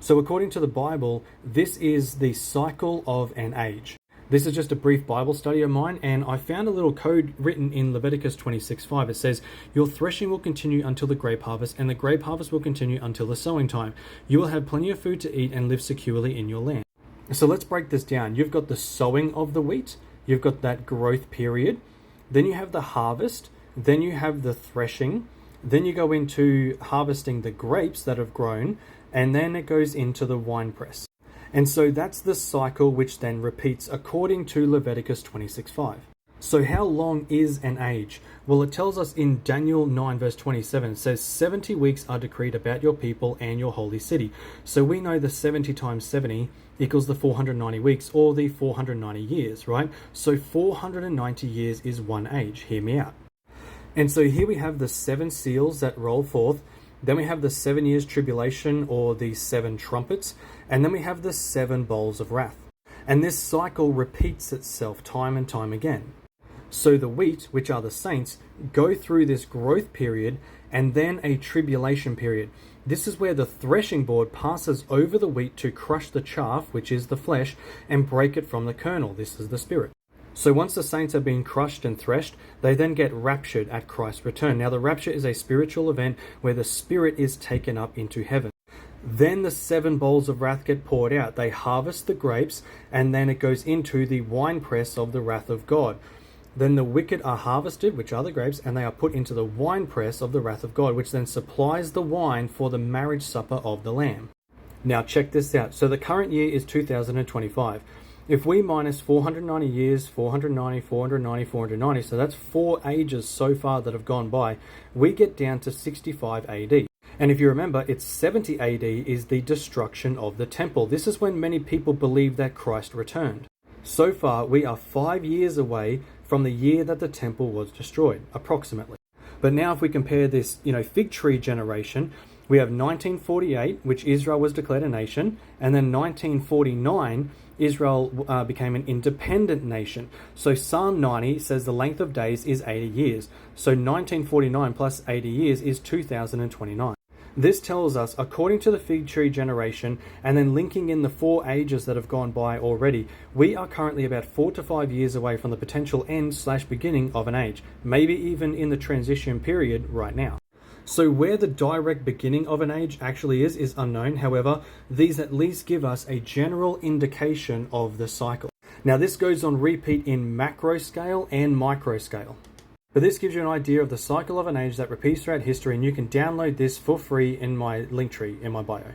So according to the Bible, this is the cycle of an age. This is just a brief Bible study of mine, and I found a little code written in Leviticus 26:5. It says, "Your threshing will continue until the grape harvest, and the grape harvest will continue until the sowing time. You will have plenty of food to eat and live securely in your land." So let's break this down. You've got the sowing of the wheat, you've got that growth period, then you have the harvest, then you have the threshing, then you go into harvesting the grapes that have grown, and then it goes into the wine press. And so that's the cycle which then repeats according to Leviticus 26:5. So how long is an age? Well, it tells us in Daniel 9 verse 27, it says 70 weeks are decreed about your people and your holy city. So we know the 70 times 70 equals the 490 weeks, or the 490 years, right? So 490 years is one age. Hear me out. And so here we have the 7 seals that roll forth. Then we have the 7 years tribulation, or the 7 trumpets. And then we have the 7 bowls of wrath. And this cycle repeats itself time and time again. So the wheat, which are the saints, go through this growth period and then a tribulation period. This is where the threshing board passes over the wheat to crush the chaff, which is the flesh, and break it from the kernel. This is the spirit. So once the saints are being crushed and threshed, they then get raptured at Christ's return. Now the rapture is a spiritual event where the spirit is taken up into heaven. Then the 7 bowls of wrath get poured out. They harvest the grapes, and then it goes into the winepress of the wrath of God. Then the wicked are harvested, which are the grapes, and they are put into the winepress of the wrath of God, which then supplies the wine for the marriage supper of the Lamb. Now check this out. So the current year is 2025. If we minus 490 years, 490, 490, 490, so that's 4 ages so far that have gone by, we get down to 65 AD. And if you remember, it's 70 AD is the destruction of the temple. This is when many people believe that Christ returned. So far, we are 5 years away from the year that the temple was destroyed, approximately. But now if we compare this, fig tree generation, we have 1948, which Israel was declared a nation, and then 1949, Israel became an independent nation. So Psalm 90 says the length of days is 80 years. So 1949 plus 80 years is 2029. This tells us, according to the fig tree generation, and then linking in the 4 ages that have gone by already, we are currently about 4 to 5 years away from the potential end/beginning of an age, maybe even in the transition period right now. So where the direct beginning of an age actually is unknown. However, these at least give us a general indication of the cycle. Now this goes on repeat in macro scale and micro scale. But this gives you an idea of the cycle of an age that repeats throughout history, and you can download this for free in my link tree in my bio.